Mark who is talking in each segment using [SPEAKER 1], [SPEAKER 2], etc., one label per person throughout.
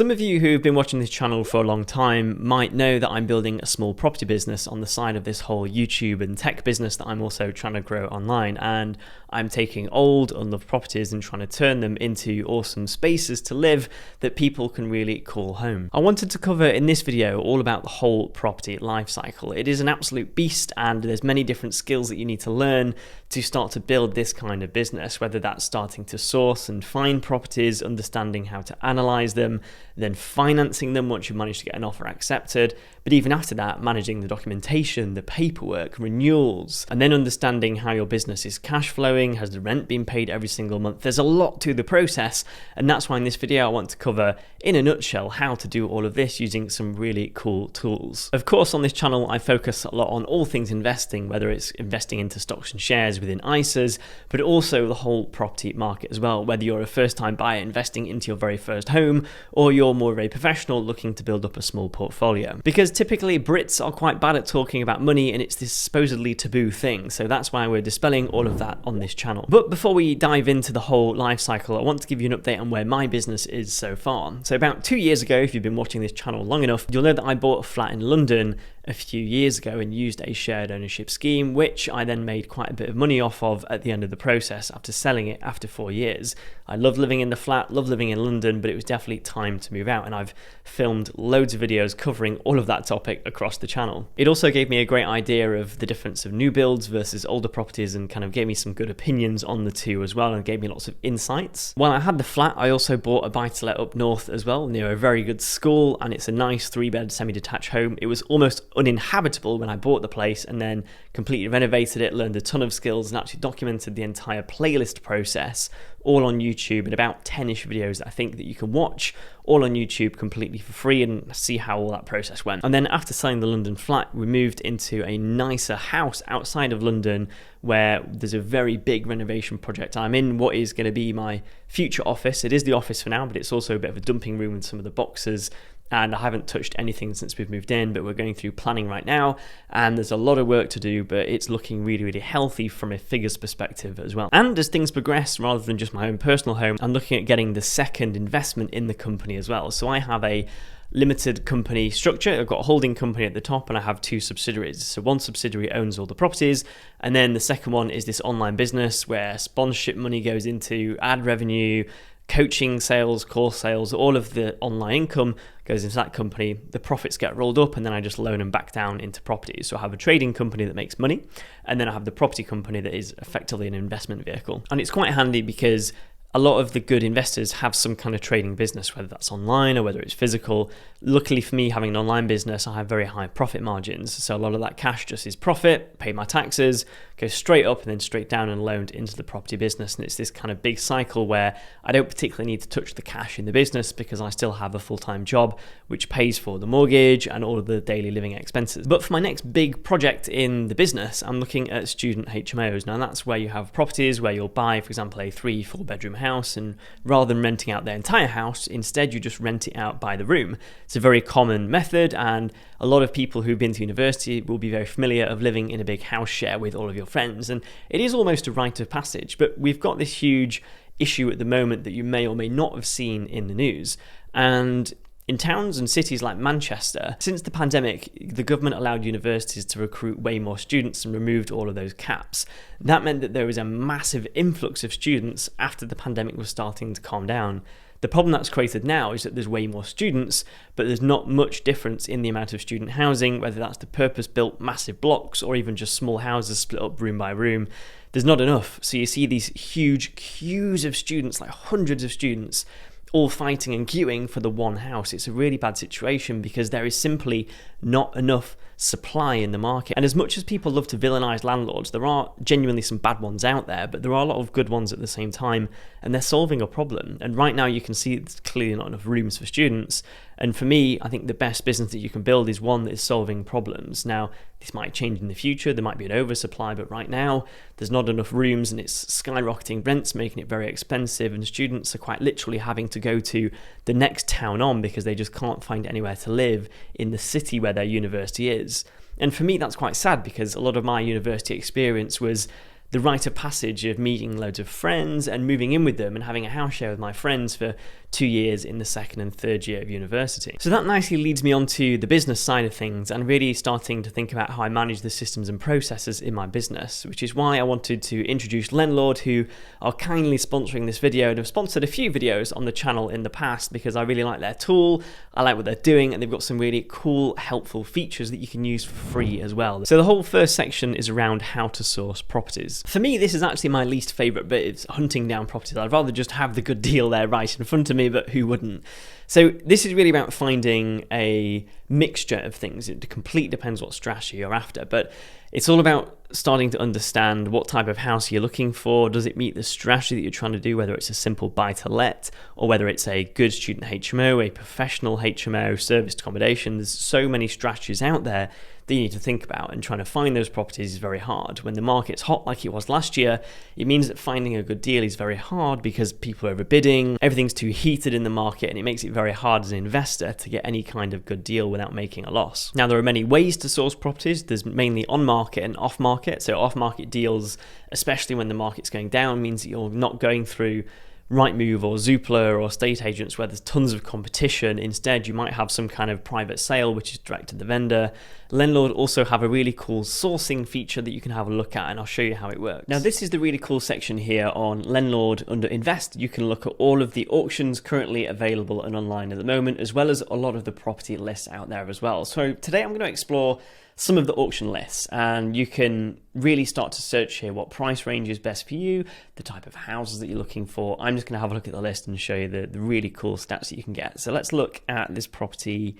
[SPEAKER 1] Some of you who've been watching this channel for a long time might know that I'm building a small property business on the side of this whole YouTube and tech business that I'm also trying to grow online, and I'm taking old, unloved properties and trying to turn them into awesome spaces to live that people can really call home. I wanted to cover in this video all about the whole property life cycle. It is an absolute beast, and there's many different skills that you need to learn to start to build this kind of business, whether that's starting to source and find properties, understanding how to analyze them, then financing them once you manage to get an offer accepted, but even after that, managing the documentation, the paperwork, renewals, and then understanding how your business is cash flowing, has the rent been paid every single month. There's a lot to the process, and that's why in this video I want to cover, in a nutshell, how to do all of this using some really cool tools. Of course, on this channel I focus a lot on all things investing, whether it's investing into stocks and shares within ISAs, but also the whole property market as well, whether you're a first-time buyer investing into your very first home, or you're more of a professional looking to build up a small portfolio. Because typically Brits are quite bad at talking about money, and it's this supposedly taboo thing, so that's why we're dispelling all of that on this channel. But before we dive into the whole life cycle, I want to give you an update on where my business is so far. So about 2 years ago, if you've been watching this channel long enough, you'll know that I bought a flat in London a few years ago and used a shared ownership scheme, which I then made quite a bit of money off of at the end of the process after selling it after 4 years. I love living in the flat, love living in London, but it was definitely time to move out, and I've filmed loads of videos covering all of that topic across the channel. It also gave me a great idea of the difference of new builds versus older properties, and kind of gave me some good opinions on the two as well, and gave me lots of insights. While I had the flat, I also bought a buy-to-let up north as well, near a very good school, and it's a nice 3-bed semi-detached home. It was almost uninhabitable when I bought the place, and then completely renovated it, learned a ton of skills, and actually documented the entire playlist process all on YouTube, and about 10-ish videos that I think that you can watch all on YouTube completely for free and see how all that process went. And then after selling the London flat, we moved into a nicer house outside of London where there's a very big renovation project. I'm in what is going to be my future office. It is the office for now, but it's also a bit of a dumping room with some of the boxes, and I haven't touched anything since we've moved in, but we're going through planning right now, and there's a lot of work to do, but it's looking really, really healthy from a figures perspective as well. And as things progress, rather than just my own personal home, I'm looking at getting the second investment in the company as well. So I have a limited company structure. I've got a holding company at the top, and I have 2 subsidiaries. So one subsidiary owns all the properties, and then the second one is this online business where sponsorship money goes into ad revenue, coaching sales, course sales, all of the online income goes into that company. The profits get rolled up, and then I just loan them back down into properties. So I have a trading company that makes money, and then I have the property company that is effectively an investment vehicle. And it's quite handy because a lot of the good investors have some kind of trading business, whether that's online or whether it's physical. Luckily for me, having an online business, I have very high profit margins. So a lot of that cash just is profit, pay my taxes, goes straight up and then straight down and loaned into the property business. And it's this kind of big cycle where I don't particularly need to touch the cash in the business because I still have a full-time job, which pays for the mortgage and all of the daily living expenses. But for my next big project in the business, I'm looking at student HMOs. Now that's where you have properties where you'll buy, for example, a 3-4 bedroom house, and rather than renting out the entire house, instead you just rent it out by the room. It's a very common method, and a lot of people who've been to university will be very familiar of living in a big house share with all of your friends, and it is almost a rite of passage. But we've got this huge issue at the moment that you may or may not have seen in the news, and in towns and cities like Manchester, since the pandemic, the government allowed universities to recruit way more students and removed all of those caps. That meant that there was a massive influx of students after the pandemic was starting to calm down. The problem that's created now is that there's way more students, but there's not much difference in the amount of student housing, whether that's the purpose-built massive blocks or even just small houses split up room by room. There's not enough. So you see these huge queues of students, like hundreds of students, all fighting and queuing for the one house. It's a really bad situation because there is simply not enough supply in the market. And as much as people love to villainize landlords, there are genuinely some bad ones out there, but there are a lot of good ones at the same time, and they're solving a problem. And right now you can see there's clearly not enough rooms for students. And for me, I think the best business that you can build is one that is solving problems. Now, this might change in the future. There might be an oversupply, but right now there's not enough rooms, and it's skyrocketing rents, making it very expensive. And students are quite literally having to go to the next town on because they just can't find anywhere to live in the city where their university is. And for me, that's quite sad because a lot of my university experience was the rite of passage of meeting loads of friends and moving in with them and having a house share with my friends for 2 years in the second and third year of university. So that nicely leads me on to the business side of things and really starting to think about how I manage the systems and processes in my business, which is why I wanted to introduce Lendlord, who are kindly sponsoring this video and have sponsored a few videos on the channel in the past because I really like their tool, I like what they're doing, and they've got some really cool, helpful features that you can use for free as well. So the whole first section is around how to source properties. For me, this is actually my least favorite bit. It's hunting down properties. I'd rather just have the good deal there right in front of me, but who wouldn't? So this is really about finding a mixture of things. It completely depends what strategy you're after, but it's all about starting to understand what type of house you're looking for. Does it meet the strategy that you're trying to do, whether it's a simple buy-to-let or whether it's a good student HMO, a professional HMO, serviced accommodation. There's so many strategies out there that you need to think about, and trying to find those properties is very hard. When the market's hot like it was last year, it means that finding a good deal is very hard because people are overbidding, everything's too heated in the market, and it makes it very hard as an investor to get any kind of good deal without making a loss. Now, there are many ways to source properties. There's mainly on-market and off-market. So off-market deals, especially when the market's going down, means that you're not going through Rightmove or Zoopla or estate agents where there's tons of competition. Instead, you might have some kind of private sale, which is direct to the vendor. Lendlord also have a really cool sourcing feature that you can have a look at, and I'll show you how it works. Now, this is the really cool section here on Lendlord under Invest. You can look at all of the auctions currently available and online at the moment, as well as a lot of the property lists out there as well. So today I'm going to explore some of the auction lists, and you can really start to search here what price range is best for you, the type of houses that you're looking for. I'm just going to have a look at the list and show you the really cool stats that you can get. So let's look at this property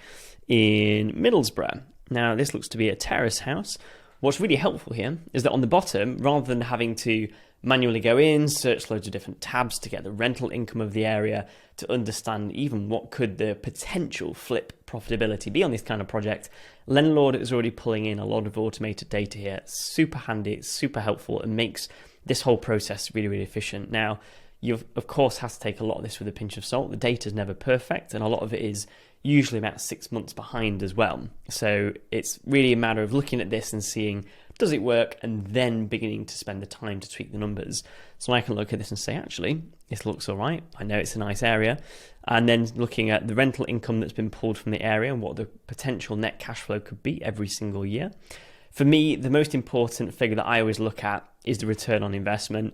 [SPEAKER 1] in Middlesbrough. Now, this looks to be a terrace house. What's really helpful here is that on the bottom, rather than having to manually go in, search loads of different tabs to get the rental income of the area, to understand even what could the potential flip profitability be on this kind of project, Lendlord is already pulling in a lot of automated data here. It's super handy, it's super helpful, and makes this whole process really, really efficient. Now, you of course have to take a lot of this with a pinch of salt. The data is never perfect, and a lot of it is usually about 6 months behind as well. So it's really a matter of looking at this and seeing, does it work, and then beginning to spend the time to tweak the numbers. So I can look at this and say, actually, this looks all right. I know it's a nice area. And then looking at the rental income that's been pulled from the area and what the potential net cash flow could be every single year. For me, the most important figure that I always look at is the return on investment.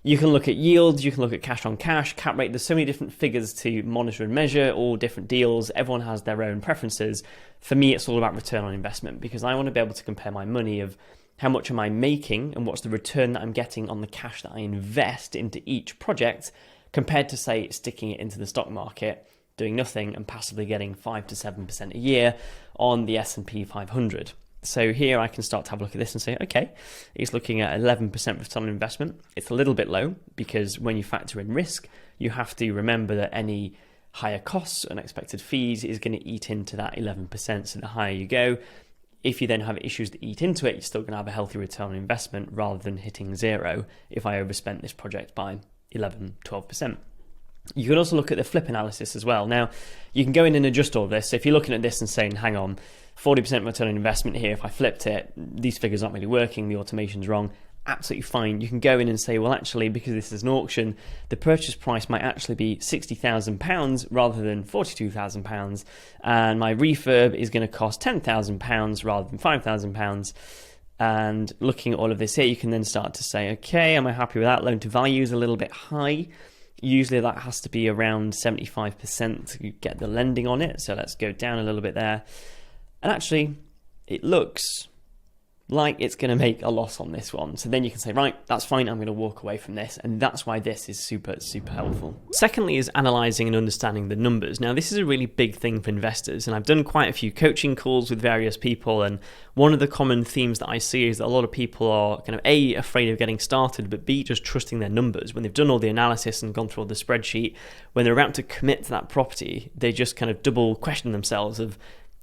[SPEAKER 1] You can look at yields, you can look at cash on cash, cap rate. There's so many different figures to monitor and measure, all different deals. Everyone has their own preferences. For me, it's all about return on investment, because I want to be able to compare my money of how much am I making and what's the return that I'm getting on the cash that I invest into each project, compared to, say, sticking it into the stock market, doing nothing and passively getting 5 to 7% a year on the S&P 500. So here I can start to have a look at this and say, okay, it's looking at 11% return on investment. It's a little bit low because when you factor in risk, you have to remember that any higher costs, unexpected fees is going to eat into that 11%. So the higher you go, if you then have issues that eat into it, you're still going to have a healthy return on investment rather than hitting zero if I overspent this project by 11, 12%. You can also look at the flip analysis as well. Now, you can go in and adjust all this. So if you're looking at this and saying, hang on, 40% return on investment here, if I flipped it, these figures aren't really working, the automation's wrong, absolutely fine. You can go in and say, well, actually, because this is an auction, the purchase price might actually be £60,000 rather than £42,000, and my refurb is going to cost £10,000 rather than £5,000. And looking at all of this here, you can then start to say, okay, am I happy with that? Loan to value is a little bit high. Usually that has to be around 75% to get the lending on it. So let's go down a little bit there. And actually, it looks like it's going to make a loss on this one. So then you can say, right, that's fine, I'm going to walk away from this. And that's why this is super, super helpful. Secondly is analysing and understanding the numbers. Now, this is a really big thing for investors. And I've done quite a few coaching calls with various people. And one of the common themes that I see is that a lot of people are kind of A, afraid of getting started, but B, just trusting their numbers. When they've done all the analysis and gone through all the spreadsheet, when they're about to commit to that property, they just kind of double question themselves of,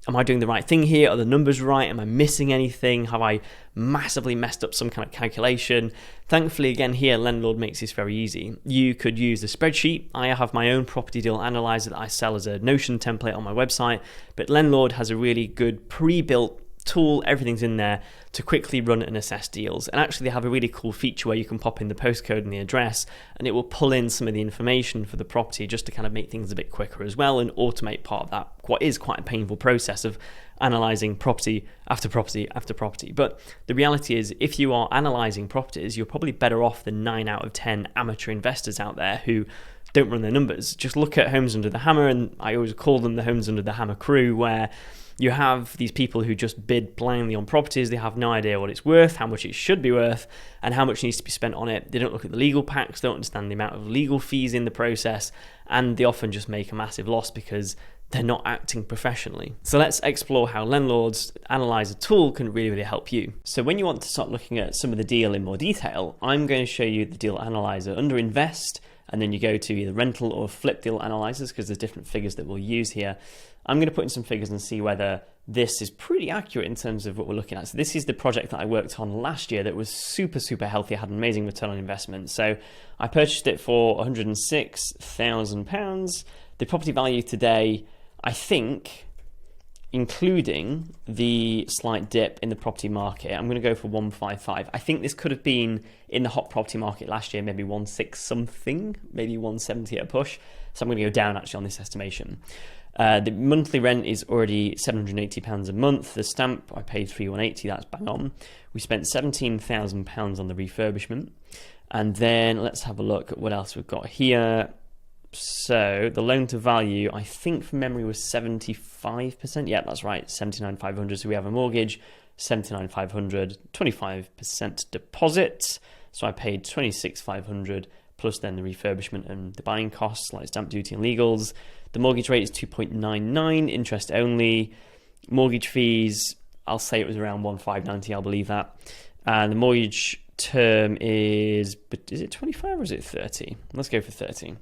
[SPEAKER 1] am I doing the right thing here? Are the numbers right? Am I missing anything? Have I massively messed up some kind of calculation? Thankfully, again, here, Lendlord makes this very easy. You could use the spreadsheet. I have my own property deal analyzer that I sell as a Notion template on my website, but Lendlord has a really good pre-built tool, everything's in there to quickly run and assess deals. And actually they have a really cool feature where you can pop in the postcode and the address, and it will pull in some of the information for the property just to kind of make things a bit quicker as well and automate part of that, what is quite a painful process of analysing property after property after property. But the reality is, if you are analysing properties, you're probably better off than 9 out of 10 amateur investors out there who don't run their numbers. Just look at Homes Under the Hammer, and I always call them the Homes Under the Hammer crew, where you have these people who just bid blindly on properties. They have no idea what it's worth, how much it should be worth, and how much needs to be spent on it. They don't look at the legal packs, don't understand the amount of legal fees in the process, and they often just make a massive loss because they're not acting professionally. So let's explore how Landlord's Analyzer tool can really, really help you. So when you want to start looking at some of the deal in more detail, I'm going to show you the deal analyzer under Invest, and then you go to either rental or flip deal analyzers because there's different figures that we'll use here. I'm going to put in some figures and see whether this is pretty accurate in terms of what we're looking at. So this is the project that I worked on last year that was super, super healthy. I had an amazing return on investment. So I purchased it for £106,000. The property value today, I think, including the slight dip in the property market, I'm going to go for 155. I think this could have been in the hot property market last year, maybe 16 something, maybe 170 at a push. So I'm going to go down actually on this estimation. The monthly rent is already £780 a month. The stamp, I paid 3,180, that's bang on. We spent £17,000 on the refurbishment. And then let's have a look at what else we've got here. So the loan to value, I think from memory, was 75%. Yeah, that's right, 79,500. So we have a mortgage, 79,500, 25% deposit. So I paid 26,500 plus then the refurbishment and the buying costs like stamp duty and legals. The mortgage rate is 2.99, interest only. Mortgage fees, I'll say it was around 1,590. I'll believe that. And the mortgage term is it 25 or is it 30? Let's go for 30.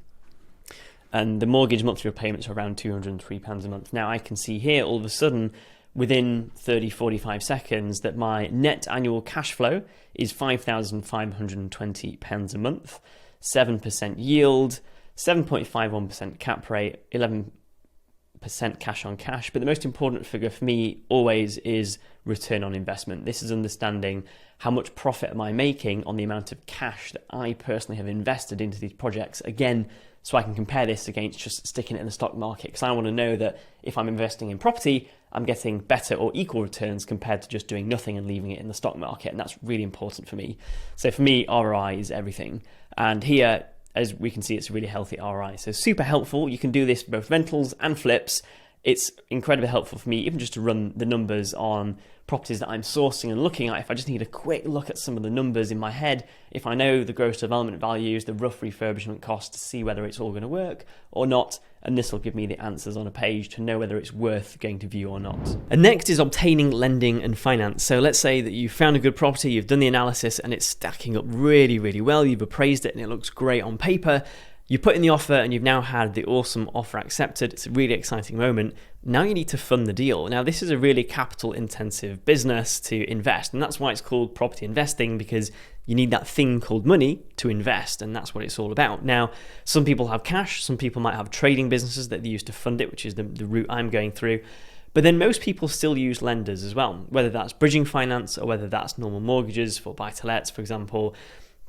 [SPEAKER 1] And the mortgage monthly repayments are around £203 a month. Now I can see here all of a sudden within 30-45 seconds that my net annual cash flow is £5,520 a month, 7% yield, 7.51% cap rate, 11% cash on cash. But the most important figure for me always is return on investment. This is understanding how much profit am I making on the amount of cash that I personally have invested into these projects. Again, so I can compare this against just sticking it in the stock market, because I want to know that if I'm investing in property, I'm getting better or equal returns compared to just doing nothing and leaving it in the stock market. And that's really important for me. So for me, ROI is everything. And here, as we can see, it's a really healthy ROI. So super helpful. You can do this for both rentals and flips. It's incredibly helpful for me, even just to run the numbers on properties that I'm sourcing and looking at. If I just need a quick look at some of the numbers in my head, if I know the gross development values, the rough refurbishment cost, to see whether it's all going to work or not, and this will give me the answers on a page to know whether it's worth going to view or not. And next is obtaining lending and finance. So let's say that you found a good property, you've done the analysis and it's stacking up really, really well, you've appraised it and it looks great on paper. You put in the offer and you've now had the awesome offer accepted. It's a really exciting moment. Now you need to fund the deal. Now this is a really capital intensive business to invest, and that's why it's called property investing, because you need that thing called money to invest, and that's what it's all about. Now, some people have cash, some people might have trading businesses that they use to fund it, which is the route I'm going through. But then most people still use lenders as well, whether that's bridging finance or whether that's normal mortgages for buy-to-lets, for example.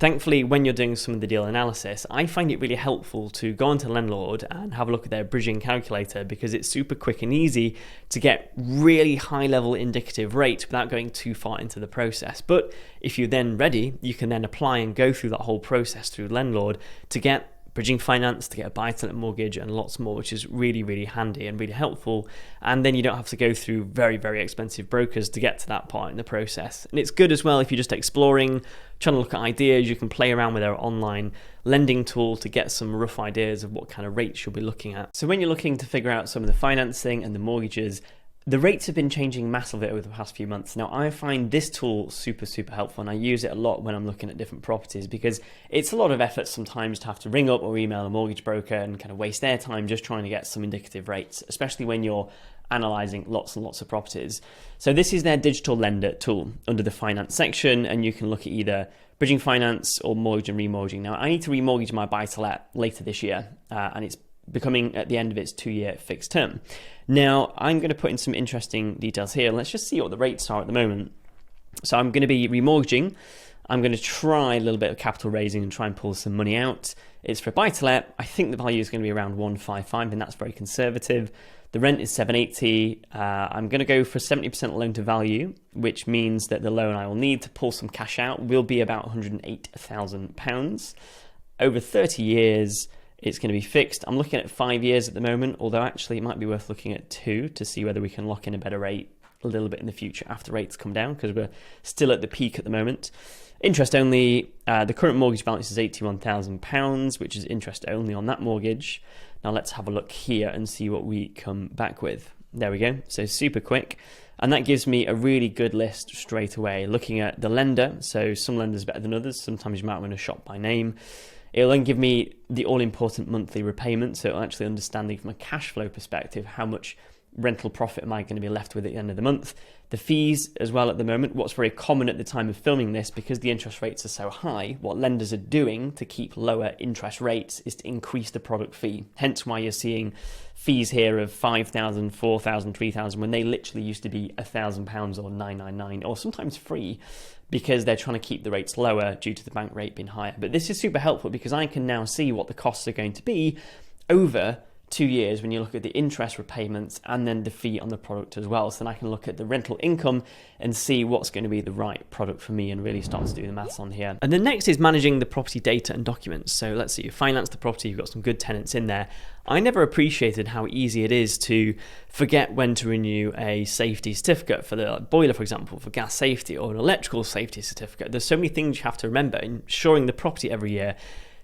[SPEAKER 1] Thankfully, when you're doing some of the deal analysis, I find it really helpful to go onto Landlord and have a look at their bridging calculator, because it's super quick and easy to get really high-level indicative rates without going too far into the process. But if you're then ready, you can then apply and go through that whole process through Landlord to get bridging finance, to get a buy-to-let mortgage and lots more, which is really, really handy and really helpful. And then you don't have to go through very, very expensive brokers to get to that part in the process. And it's good as well if you're just exploring, trying to look at ideas. You can play around with our online lending tool to get some rough ideas of what kind of rates you'll be looking at. So when you're looking to figure out some of the financing and the mortgages, the rates have been changing massively over the past few months. Now, I find this tool super, super helpful, and I use it a lot when I'm looking at different properties, because it's a lot of effort sometimes to have to ring up or email a mortgage broker and kind of waste their time just trying to get some indicative rates, especially when you're analyzing lots and lots of properties. So this is their digital lender tool under the finance section, and you can look at either bridging finance or mortgage and remortgaging. Now, I need to remortgage my buy-to-let later this year, and it's becoming at the end of its 2-year fixed term. Now, I'm going to put in some interesting details here. Let's just see what the rates are at the moment. So I'm going to be remortgaging. I'm going to try a little bit of capital raising and try and pull some money out. It's for a buy-to-let. I think the value is going to be around 155, and that's very conservative. The rent is 780. I'm going to go for 70% loan to value, which means that the loan I will need to pull some cash out will be about £108,000. Over 30 years, it's going to be fixed. I'm looking at 5 years at the moment, although actually it might be worth looking at 2 to see whether we can lock in a better rate a little bit in the future after rates come down, because we're still at the peak at the moment. Interest only, the current mortgage balance is £81,000, which is interest only on that mortgage. Now let's have a look here and see what we come back with. There we go, so super quick. And that gives me a really good list straight away. Looking at the lender, so some lenders better than others. Sometimes you might want to shop by name. It'll then give me the all-important monthly repayment, so it'll actually understanding from a cash flow perspective how much rental profit am I going to be left with at the end of the month. The fees as well at the moment, what's very common at the time of filming this, because the interest rates are so high, what lenders are doing to keep lower interest rates is to increase the product fee. Hence why you're seeing fees here of £5,000, £4,000, £3,000 when they literally used to be £1,000 or £999 or sometimes free, because they're trying to keep the rates lower due to the bank rate being higher. But this is super helpful because I can now see what the costs are going to be over 2 years when you look at the interest repayments and then the fee on the product as well. So then I can look at the rental income and see what's going to be the right product for me and really start to do the maths on here. And then next is managing the property data and documents. So let's say you finance the property, you've got some good tenants in there. I never appreciated how easy it is to forget when to renew a safety certificate for the boiler, for example, for gas safety, or an electrical safety certificate. There's so many things you have to remember. Insuring the property every year,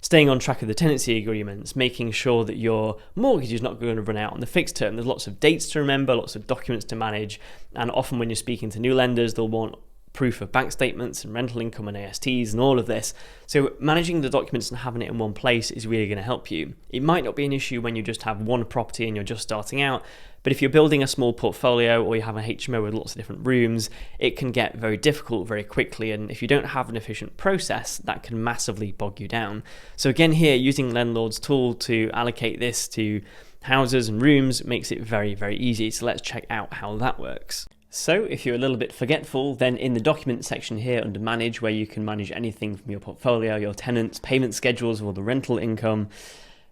[SPEAKER 1] staying on track of the tenancy agreements, making sure that your mortgage is not going to run out on the fixed term. There's lots of dates to remember, lots of documents to manage, and often when you're speaking to new lenders, they'll want proof of bank statements and rental income and ASTs and all of this. So managing the documents and having it in one place is really going to help you. It might not be an issue when you just have one property and you're just starting out, but if you're building a small portfolio or you have a HMO with lots of different rooms, it can get very difficult very quickly. And if you don't have an efficient process, that can massively bog you down. So again, here, using Landlord's tool to allocate this to houses and rooms makes it very, very easy. So let's check out how that works. So if you're a little bit forgetful, then in the document section here under manage, where you can manage anything from your portfolio, your tenants, payment schedules, or the rental income,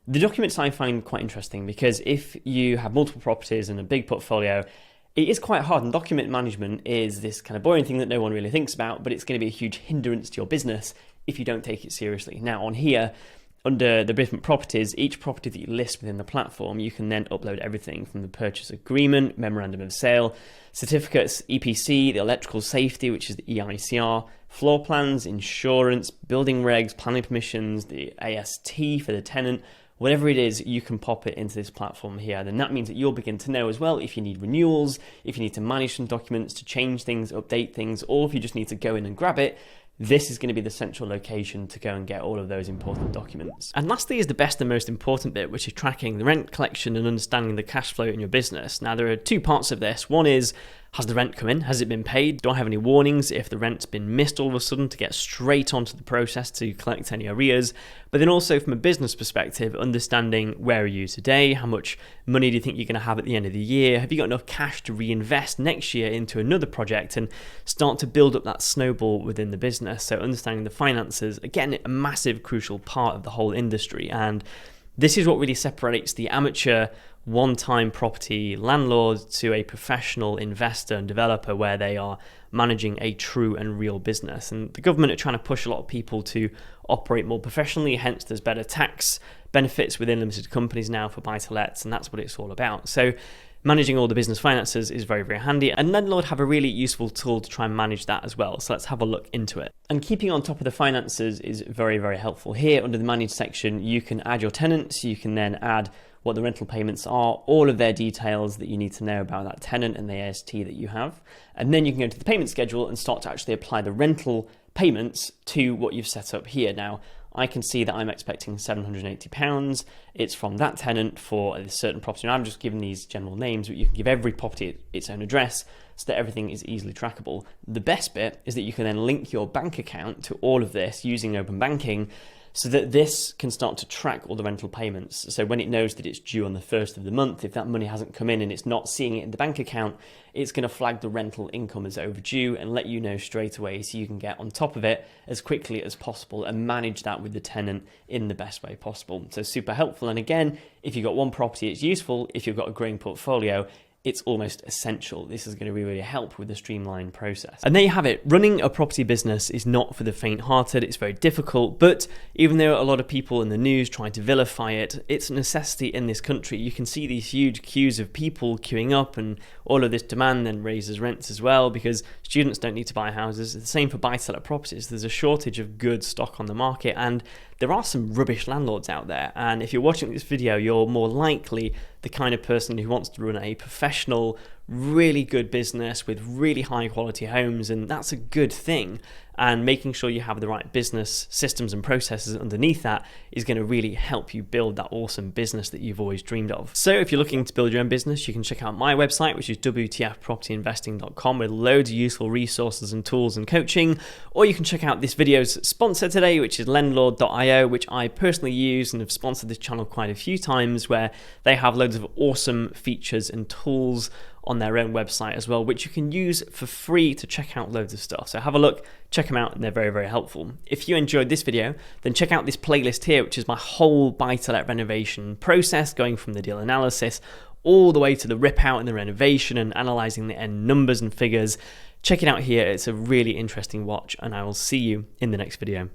[SPEAKER 1] the documents I find quite interesting, because if you have multiple properties and a big portfolio, it is quite hard, and document management is this kind of boring thing that no one really thinks about, but it's going to be a huge hindrance to your business if you don't take it seriously. Now on here, under the different properties, each property that you list within the platform, you can then upload everything from the purchase agreement, memorandum of sale, certificates, EPC, the electrical safety, which is the EICR, floor plans, insurance, building regs, planning permissions, the AST for the tenant. Whatever it is, you can pop it into this platform here. Then that means that you'll begin to know as well if you need renewals, if you need to manage some documents, to change things, update things, or if you just need to go in and grab it. This is going to be the central location to go and get all of those important documents. And lastly is the best and most important bit, which is tracking the rent collection and understanding the cash flow in your business. Now, there are two parts of this. One is, has the rent come in? Has it been paid? Do I have any warnings if the rent's been missed all of a sudden, to get straight onto the process to collect any arrears? But then also from a business perspective, understanding where are you today? How much money do you think you're going to have at the end of the year? Have you got enough cash to reinvest next year into another project and start to build up that snowball within the business? So understanding the finances, again, a massive crucial part of the whole industry. And this is what really separates the amateur one-time property landlord to a professional investor and developer, where they are managing a true and real business. And the government are trying to push a lot of people to operate more professionally, hence there's better tax benefits within limited companies now for buy-to-lets, and that's what it's all about. So managing all the business finances is very, very handy, and Landlord have a really useful tool to try and manage that as well. So let's have a look into it. And keeping on top of the finances is very, very helpful. Here under the manage section, you can add your tenants, you can then add what the rental payments are, all of their details that you need to know about that tenant and the AST that you have. And then you can go to the payment schedule and start to actually apply the rental payments to what you've set up here. Now, I can see that I'm expecting £780. It's from that tenant for a certain property. And I'm just giving these general names, but you can give every property its own address so that everything is easily trackable. The best bit is that you can then link your bank account to all of this using open banking. so that this can start to track all the rental payments. So when it knows that it's due on the first of the month, if that money hasn't come in and it's not seeing it in the bank account, it's going to flag the rental income as overdue and let you know straight away so you can get on top of it as quickly as possible and manage that with the tenant in the best way possible. So super helpful. And again, if you've got one property, it's useful. If you've got a growing portfolio, it's almost essential. This is going to really help with the streamlined process. And there you have it. Running a property business is not for the faint-hearted. It's very difficult, but even though a lot of people in the news trying to vilify it, it's a necessity in this country. You can see these huge queues of people queuing up, and all of this demand then raises rents as well because students don't need to buy houses. It's the same for buy-to-let properties. There's a shortage of good stock on the market, and there are some rubbish landlords out there. And if you're watching this video, you're more likely the kind of person who wants to run a professional, really good business with really high quality homes, and that's a good thing. And making sure you have the right business systems and processes underneath that is going to really help you build that awesome business that you've always dreamed of. So if you're looking to build your own business, you can check out my website, which is wtfpropertyinvesting.com, with loads of useful resources and tools and coaching. Or you can check out this video's sponsor today, which is lendlord.io, which I personally use and have sponsored this channel quite a few times, where they have loads of awesome features and tools on their own website as well, which you can use for free to check out loads of stuff. So have a look, check them out, and they're very, very helpful. If you enjoyed this video, then check out this playlist here, which is my whole buy-to-let renovation process, going from the deal analysis all the way to the rip out and the renovation and analysing the end numbers and figures. Check it out here. It's a really interesting watch, and I will see you in the next video.